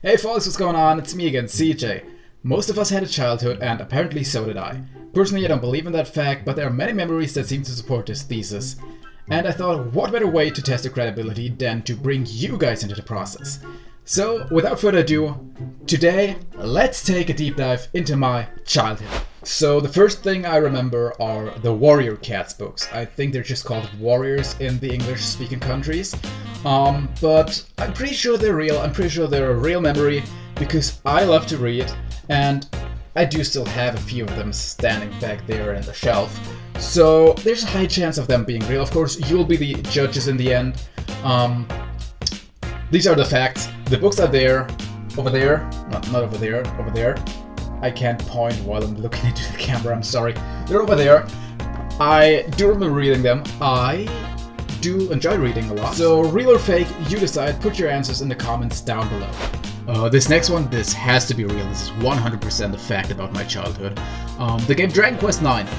Hey folks, what's going on? It's me again, CJ. Most of us had a childhood, and apparently so did I. Personally, I don't believe in that fact, but there are many memories that seem to support this thesis. And I thought, what better way to test your credibility than to bring you guys into the process? So, without further ado, today, let's take a deep dive into my childhood. So, the first thing I remember are the Warrior Cats books. I think they're just called Warriors in the English-speaking countries. But I'm pretty sure they're real. I'm pretty sure they're a real memory because I love to read, and I do still have a few of them standing back there in the shelf. So there's a high chance of them being real. Of course, you'll be the judges in the end. These are the facts. The books are there, over there, not over there, over there. I can't point while I'm looking into the camera, I'm sorry. They're over there. I do remember reading them. I do enjoy reading a lot. So real or fake, you decide. Put your answers in the comments down below. This next one, this has to be real. This is 100% a fact about my childhood. The game Dragon Quest IX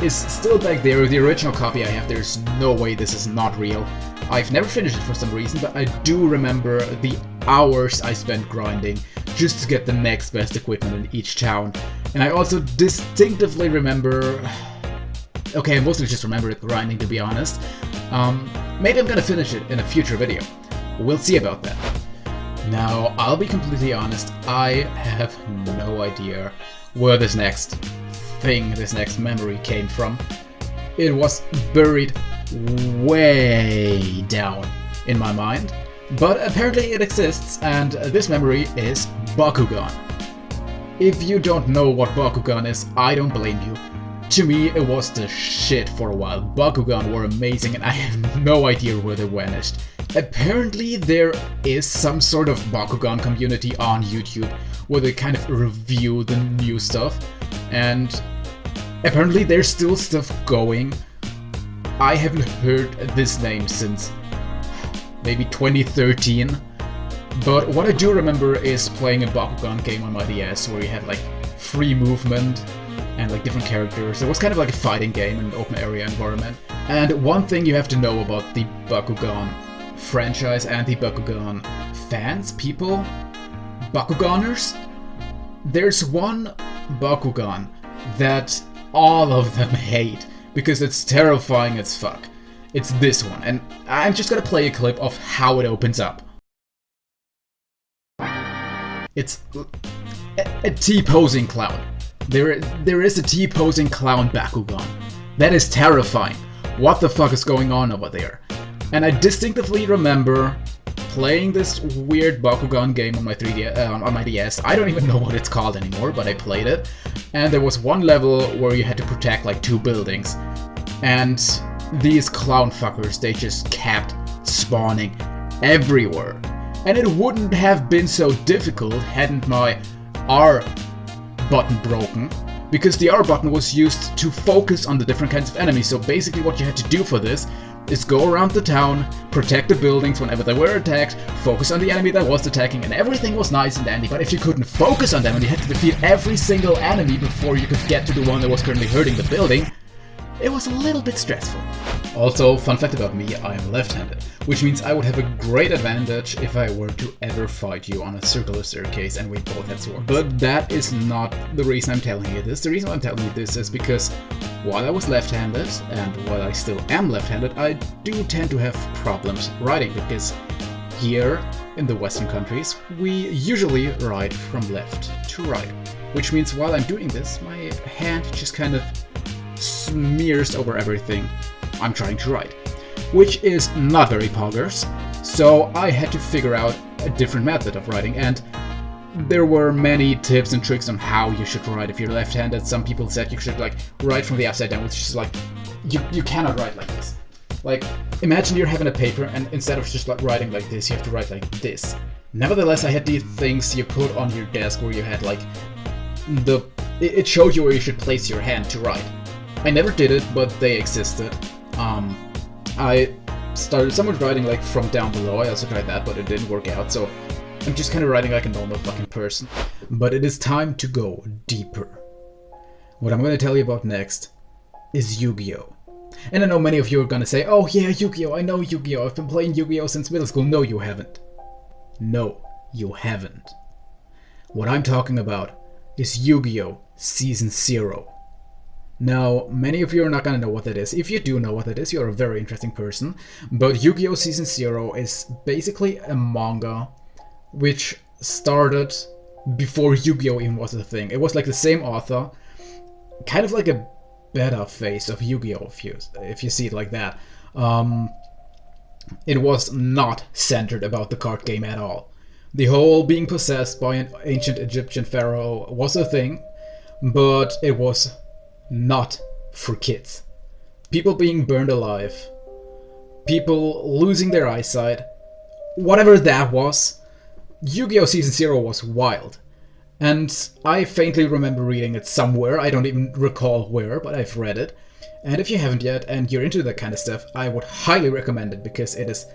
is still back there. The original copy I have, there's no way this is not real. I've never finished it for some reason, but I do remember the hours I spent grinding just to get the next best equipment in each town. And I also distinctively remember... Okay, I mostly just remember it grinding, to be honest. Maybe I'm gonna finish it in a future video. We'll see about that. Now, I'll be completely honest, I have no idea where this next thing, this next memory came from. It was buried way down in my mind, but apparently it exists, and this memory is Bakugan. If you don't know what Bakugan is, I don't blame you. To me, it was the shit for a while. Bakugan were amazing, and I have no idea where they vanished. Apparently there is some sort of Bakugan community on YouTube where they kind of review the new stuff, and apparently there's still stuff going. I haven't heard this name since maybe 2013, but what I do remember is playing a Bakugan game on my DS where you had like free movement and like different characters. It was kind of like a fighting game in an open area environment. And one thing you have to know about the Bakugan franchise and the Bakugan fans, people, Bakuganers, there's one Bakugan that all of them hate because it's terrifying as fuck. It's this one, and I'm just gonna play a clip of how it opens up. It's a T-posing clown. There is a T-posing clown Bakugan. That is terrifying. What the fuck is going on over there? And I distinctively remember playing this weird Bakugan game on my 3D on my DS. I don't even know what it's called anymore, but I played it. And there was one level where you had to protect like 2 buildings. And these clown fuckers, they just kept spawning everywhere. And it wouldn't have been so difficult hadn't my R button broken, because the R button was used to focus on the different kinds of enemies. So basically what you had to do for this is go around the town, protect the buildings whenever they were attacked, focus on the enemy that was attacking, and everything was nice and dandy. But if you couldn't focus on them and you had to defeat every single enemy before you could get to the one that was currently hurting the building, it was a little bit stressful. Also, fun fact about me, I am left-handed, which means I would have a great advantage if I were to ever fight you on a circular staircase and we both had swords. But that is not the reason I'm telling you this. The reason I'm telling you this is because while I was left-handed, and while I still am left-handed, I do tend to have problems writing, because here in the Western countries, we usually write from left to right. Which means while I'm doing this, my hand just kind of smears over everything I'm trying to write, which is not very poggers, so I had to figure out a different method of writing, and there were many tips and tricks on how you should write if you're left-handed. Some people said you should like write from the upside down, which is like, you cannot write like this. Like, imagine you're having a paper and instead of just like writing like this, you have to write like this. Nevertheless, I had these things you put on your desk where you had like it showed you where you should place your hand to write. I never did it, but they existed. I started somewhat writing like from down below. I also tried that, but it didn't work out, so I'm just kind of writing like a normal fucking person. But it is time to go deeper. What I'm going to tell you about next is Yu-Gi-Oh! And I know many of you are gonna say, oh yeah, Yu-Gi-Oh! I know Yu-Gi-Oh! I've been playing Yu-Gi-Oh! Since middle school. No, you haven't. No, you haven't. What I'm talking about is Yu-Gi-Oh! Season 0. Now, many of you are not gonna know what that is. If you do know what that is, you're a very interesting person. But Yu-Gi-Oh! Season 0 is basically a manga which started before Yu-Gi-Oh! Even was a thing. It was like the same author, kind of like a beta phase of Yu-Gi-Oh! If you see it like that. It was not centered about the card game at all. The whole being possessed by an ancient Egyptian pharaoh was a thing, but it was not for kids. People being burned alive, people losing their eyesight, whatever that was, Yu-Gi-Oh! Season 0 was wild. And I faintly remember reading it somewhere, I don't even recall where, but I've read it. And if you haven't yet and you're into that kind of stuff, I would highly recommend it because it is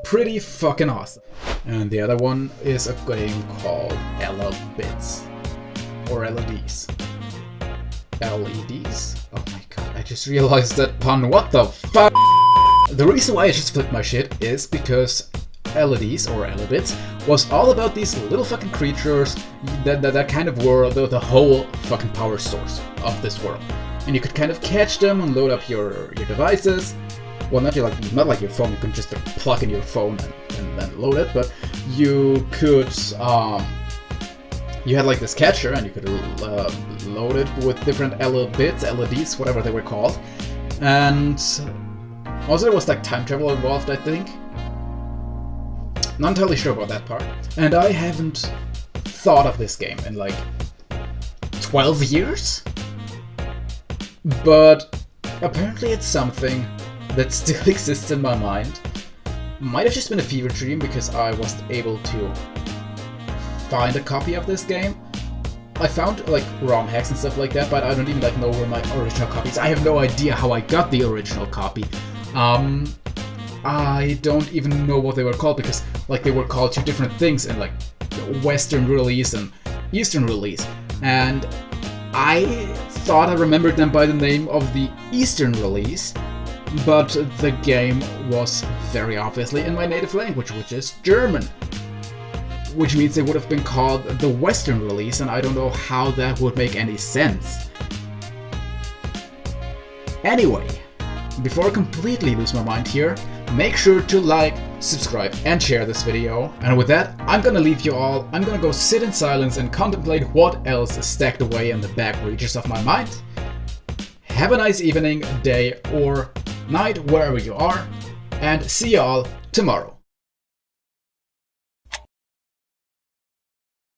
pretty fucking awesome. And the other one is a game called Bits or LEDs. LEDs? Oh my god, I just realized that pun, what the fuck? The reason why I just flipped my shit is because LEDs or Bits was all about these little fucking creatures that kind of were the whole fucking power source of this world. And you could kind of catch them and load up your devices. Well, not like your phone, you can just plug in your phone and then load it, but you could, you had like this catcher and you could load it with different bits, LEDs, whatever they were called. And also there was like time travel involved, I think. Not entirely sure about that part. And I haven't thought of this game in like 12 years? But apparently it's something that still exists in my mind. Might have just been a fever dream because I wasn't able to find a copy of this game. I found like ROM hacks and stuff like that, but I don't even like know where my original copy is. I have no idea how I got the original copy. I don't even know what they were called because like they were called two different things in like Western release and Eastern release. And I thought I remembered them by the name of the Eastern release, but the game was very obviously in my native language, which is German. Which means they would have been called the Western release, and I don't know how that would make any sense. Anyway, before I completely lose my mind here, make sure to like, subscribe, and share this video. And with that, I'm gonna leave you all. I'm gonna go sit in silence and contemplate what else is stacked away in the back reaches of my mind. Have a nice evening, day, or night, wherever you are, and see you all tomorrow.